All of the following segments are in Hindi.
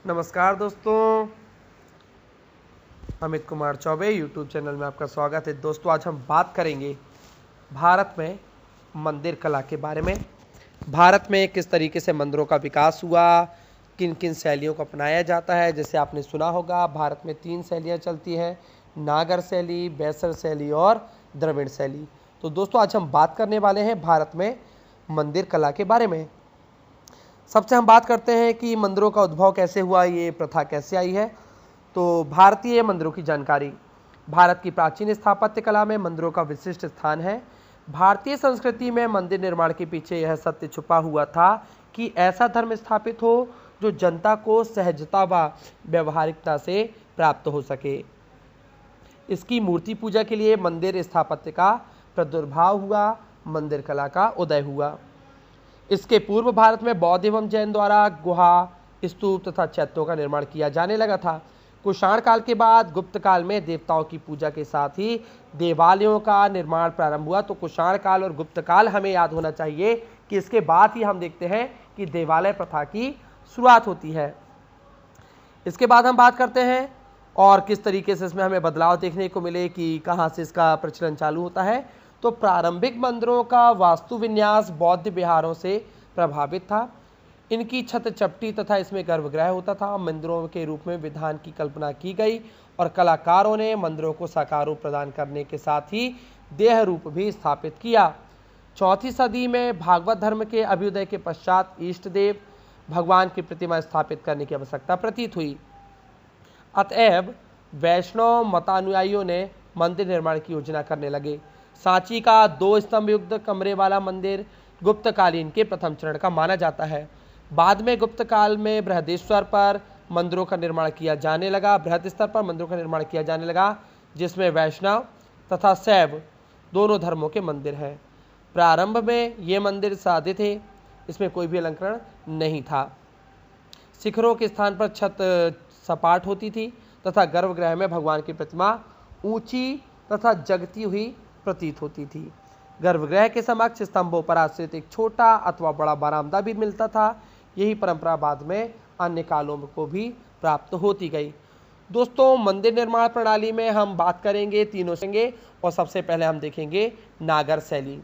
नमस्कार दोस्तों, अमित कुमार चौबे यूट्यूब चैनल में आपका स्वागत है। दोस्तों, आज हम बात करेंगे भारत में मंदिर कला के बारे में। भारत में किस तरीके से मंदिरों का विकास हुआ, किन किन शैलियों को अपनाया जाता है। जैसे आपने सुना होगा, भारत में 3 शैलियाँ चलती हैं, नागर शैली, बैसर शैली और द्रविड़ शैली। तो दोस्तों, आज हम बात करने वाले हैं भारत में मंदिर कला के बारे में। सबसे हम बात करते हैं कि मंदिरों का उद्भव कैसे हुआ, ये प्रथा कैसे आई है। तो भारतीय मंदिरों की जानकारी। भारत की प्राचीन स्थापत्य कला में मंदिरों का विशिष्ट स्थान है। भारतीय संस्कृति में मंदिर निर्माण के पीछे यह सत्य छुपा हुआ था कि ऐसा धर्म स्थापित हो जो जनता को सहजता व व्यवहारिकता से प्राप्त हो सके। इसकी मूर्ति पूजा के लिए मंदिर स्थापत्य का प्रादुर्भाव हुआ, मंदिर कला का उदय हुआ। इसके पूर्व भारत में बौद्ध एवं जैन द्वारा गुहा, स्तूप तथा चैत्यों का निर्माण किया जाने लगा था। कुषाण काल के बाद गुप्त काल में देवताओं की पूजा के साथ ही देवालयों का निर्माण प्रारंभ हुआ। तो कुषाण काल और गुप्त काल हमें याद होना चाहिए कि इसके बाद ही हम देखते हैं कि देवालय प्रथा की शुरुआत होती है। इसके बाद हम बात करते हैं और किस तरीके से इसमें हमें बदलाव देखने को मिले कि कहाँ से इसका प्रचलन चालू होता है। तो प्रारंभिक मंदिरों का वास्तु विन्यास बौद्ध विहारों से प्रभावित था। इनकी छत चपटी तथा इसमें गर्भगृह होता था। मंदिरों के रूप में विधान की कल्पना की गई और कलाकारों ने मंदिरों को साकार रूप प्रदान करने के साथ ही देह रूप भी स्थापित किया। 4वीं सदी में भागवत धर्म के अभ्युदय के पश्चात इष्ट देव भगवान की प्रतिमा स्थापित करने की आवश्यकता प्रतीत हुई। अतएव वैष्णव मतानुयायियों ने मंदिर निर्माण की योजना करने लगे। सांची का 2 स्तंभ युक्त कमरे वाला मंदिर गुप्तकालीन के प्रथम चरण का माना जाता है। बाद में गुप्त काल में बृहदेश्वर पर मंदिरों का निर्माण किया जाने लगा। बृहद स्तर पर मंदिरों का निर्माण किया जाने लगा, जिसमें वैष्णव तथा शैव दोनों धर्मों के मंदिर हैं। प्रारंभ में ये मंदिर सादे थे, इसमें कोई भी अलंकरण नहीं था। शिखरों के स्थान पर छत सपाट होती थी तथा गर्भगृह में भगवान की प्रतिमा ऊंची तथा जगती हुई प्रतीत होती थी। गर्भगृह के समक्ष स्तंभों पर आश्रित एक छोटा अथवा बड़ा बरामदा भी मिलता था। यही परंपरा बाद में अन्य कालों को भी प्राप्त होती गई। दोस्तों, मंदिर निर्माण प्रणाली में हम बात करेंगे तीनों से, और सबसे पहले हम देखेंगे नागर शैली।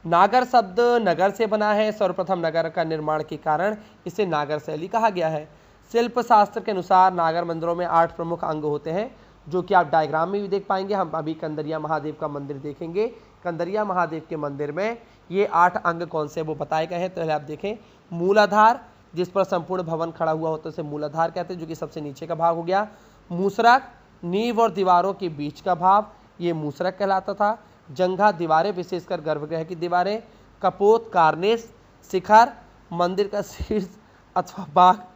नागर शब्द नगर से बना है। सर्वप्रथम नगर का निर्माण के कारण इसे नागर शैली कहा गया है। शिल्प शास्त्र के अनुसार नागर मंदिरों में 8 प्रमुख अंग होते हैं, जो कि आप डायग्राम में भी देख पाएंगे। हम अभी कंदरिया महादेव का मंदिर देखेंगे। कंदरिया महादेव के मंदिर में ये 8 अंग कौन से वो बताए गए हैं। तो आप देखें, मूलाधार, जिस पर संपूर्ण भवन खड़ा हुआ होता है उसे मूलाधार कहते हैं, जो कि सबसे नीचे का भाग हो गया। मूसरक, नींव और दीवारों के बीच का भाग, ये मूसरक कहलाता था। जंघा, दीवारें, विशेषकर गर्भगृह की दीवारें। कपोत, कार्निस, शिखर, मंदिर का शीर्ष अथवा भाग,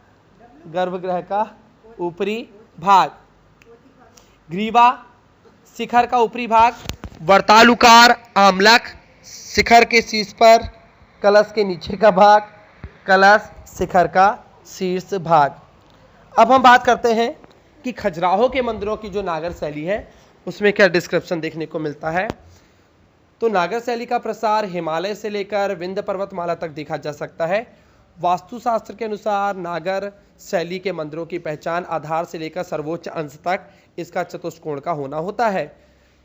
गर्भगृह का ऊपरी भाग। ग्रीवा, शिखर का ऊपरी भाग। वर्तालुकार आमलक, शिखर के शीर्ष पर। कलश के नीचे का भाग, कलश शिखर का शीर्ष भाग। अब हम बात करते हैं कि खजुराहो के मंदिरों की जो नागर शैली है उसमें क्या डिस्क्रिप्शन देखने को मिलता है। तो नागर शैली का प्रसार हिमालय से लेकर विंध्य पर्वतमाला तक देखा जा सकता है। वास्तुशास्त्र के अनुसार नागर शैली के मंदिरों की पहचान आधार से लेकर सर्वोच्च अंश तक इसका चतुष्कोण का होना होता है।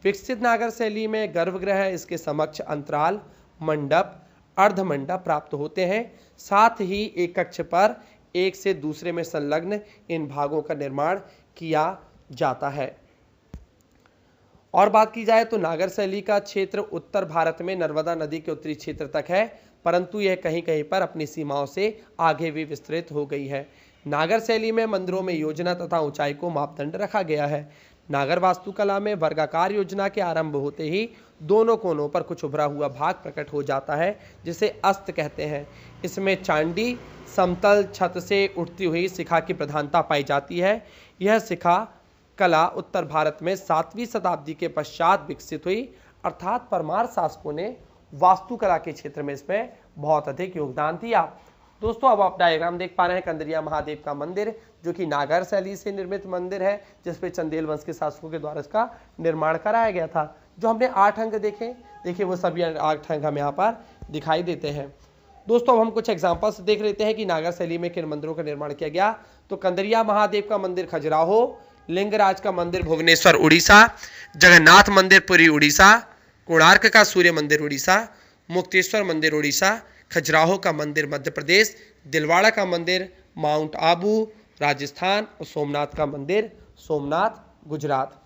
विकसित नागर शैली में गर्भगृह, इसके समक्ष अंतराल, मंडप, अर्धमंडप प्राप्त होते हैं। साथ ही एक कक्ष पर एक से दूसरे में संलग्न इन भागों का निर्माण किया जाता है। और बात की जाए तो नागर शैली का क्षेत्र उत्तर भारत में नर्मदा नदी के उत्तरी क्षेत्र तक है, परंतु यह कहीं कहीं पर अपनी सीमाओं से आगे भी विस्तृत हो गई है। नागर शैली में मंदिरों में योजना तथा ऊंचाई को मापदंड रखा गया है। नागर वास्तुकला में वर्गाकार योजना के आरंभ होते ही दोनों कोनों पर कुछ उभरा हुआ भाग प्रकट हो जाता है, जिसे अस्त कहते हैं। इसमें चांडी, समतल छत से उठती हुई शिखा की प्रधानता पाई जाती है। यह शिखा कला उत्तर भारत में 7वीं शताब्दी के पश्चात विकसित हुई, अर्थात परमार शासकों ने वास्तुकला के क्षेत्र में इसमें बहुत अधिक योगदान दिया। दोस्तों, अब आप डायग्राम देख पा रहे हैं कंदरिया महादेव का मंदिर, जो कि नागर शैली से निर्मित मंदिर है, जिसपे चंदेल वंश के शासकों के द्वारा इसका निर्माण कराया गया था। जो हमने 8 अंग देखिए वो सभी 8 अंग हमें यहाँ पर दिखाई देते हैं। दोस्तों अब हम कुछ एग्जांपल्स देख लेते हैं कि नागर शैली में किन मंदिरों का निर्माण किया गया। तो कंदरिया महादेव का मंदिर खजुराहो, लिंगराज का मंदिर भुवनेश्वर उड़ीसा, जगन्नाथ मंदिर पुरी उड़ीसा, कोणार्क का सूर्य मंदिर उड़ीसा, मुक्तेश्वर मंदिर उड़ीसा, खजुराहो का मंदिर मध्य प्रदेश, दिलवाड़ा का मंदिर माउंट आबू राजस्थान और सोमनाथ का मंदिर सोमनाथ गुजरात।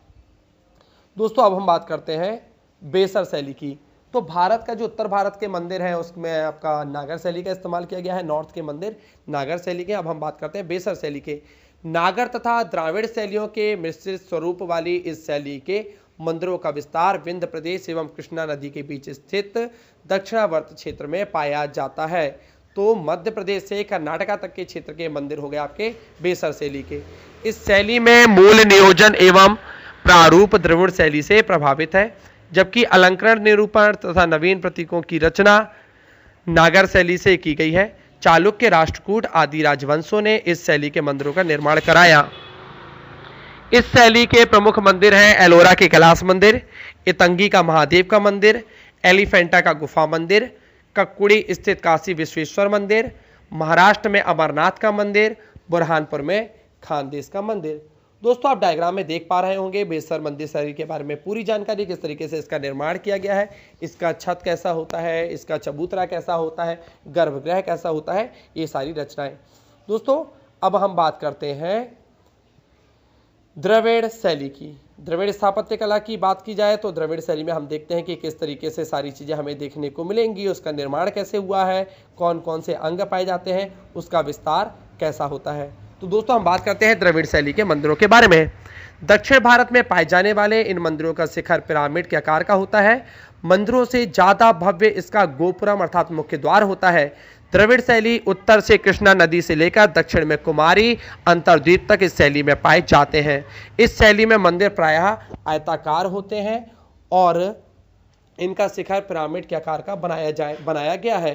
दोस्तों अब हम बात करते हैं बेसर शैली की। तो भारत का जो उत्तर भारत के मंदिर हैं उसमें आपका नागर शैली का इस्तेमाल किया गया है। नॉर्थ के मंदिर नागर शैली के। अब हम बात करते हैं बेसर शैली के। नागर तथा द्राविड़ शैलियों के मिश्रित स्वरूप वाली इस शैली के मंदिरों का विस्तार विंध्य प्रदेश एवं कृष्णा नदी के बीच स्थित दक्षिणावर्त क्षेत्र में पाया जाता है। तो मध्य प्रदेश से कर्नाटका तक के क्षेत्र के मंदिर हो गए आपके बेसर शैली के। इस शैली में मूल नियोजन एवं प्रारूप द्रविड़ शैली से प्रभावित है, जबकि अलंकरण निरूपण तथा नवीन प्रतीकों की रचना नागर शैली से की गई है। चालुक्य, राष्ट्रकूट आदि राजवंशों ने इस शैली के मंदिरों का निर्माण कराया। इस शैली के प्रमुख मंदिर हैं एलोरा के कैलाश मंदिर, इतंगी का महादेव का मंदिर, एलिफेंटा का गुफा मंदिर, कक्कुड़ी स्थित काशी विश्वेश्वर मंदिर, महाराष्ट्र में अमरनाथ का मंदिर, बुरहानपुर में खानदेश का मंदिर। दोस्तों आप डायग्राम में देख पा रहे होंगे बेसर मंदिर शैली के बारे में पूरी जानकारी, किस तरीके से इसका निर्माण किया गया है, इसका छत कैसा होता है, इसका चबूतरा कैसा होता है, गर्भगृह कैसा होता है, ये सारी रचनाएं। दोस्तों अब हम बात करते हैं द्रविड़ शैली की। द्रविड़ स्थापत्य कला की बात की जाए तो द्रविड़ शैली में हम देखते हैं कि किस तरीके से सारी चीज़ें हमें देखने को मिलेंगी, उसका निर्माण कैसे हुआ है, कौन कौन से अंग पाए जाते हैं, उसका विस्तार कैसा होता है। तो दोस्तों हम बात करते हैं द्रविड़ शैली के मंदिरों के बारे में। दक्षिण भारत में पाए जाने वाले इन मंदिरों का शिखर पिरामिड के आकार का होता है। मंदिरों से ज्यादा भव्य इसका गोपुरम अर्थात मुख्य द्वार होता है। द्रविड़ शैली उत्तर से कृष्णा नदी से लेकर दक्षिण में कुमारी अंतर्द्वीप तक इस शैली में पाए जाते हैं। इस शैली में मंदिर प्रायः आयताकार होते हैं और इनका शिखर पिरामिड के आकार का बनाया गया है।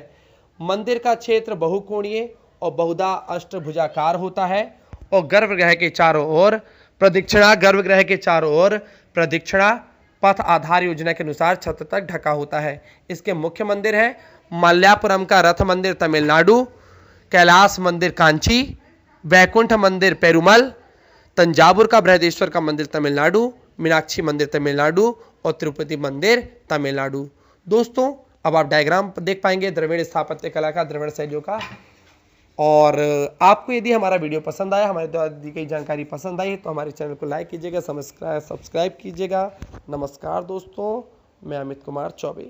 मंदिर का क्षेत्र बहुकोणीय और बहुधा अष्टभुजाकार होता है और गर्भगृह के चारों ओर प्रदक्षिणा पथ आधार योजना के अनुसार छत तक ढका होता है। इसके मुख्य मंदिर है मलयापुरम का रथ मंदिर तमिलनाडु, कैलाश मंदिर कांची, वैकुंठ मंदिर पेरुमल, तंजावुर का बृहदेश्वर का मंदिर तमिलनाडु, मीनाक्षी मंदिर तमिलनाडु और तिरुपति मंदिर तमिलनाडु। दोस्तों अब आप डायग्राम देख पाएंगे द्रविड़ स्थापत्य कला का, द्रविड़ शैलियों का। और आपको यदि हमारा वीडियो पसंद आया, हमारे द्वारा दी गई जानकारी पसंद आई तो हमारे चैनल को लाइक कीजिएगा, सब्सक्राइब कीजिएगा। नमस्कार दोस्तों, मैं अमित कुमार चौबे।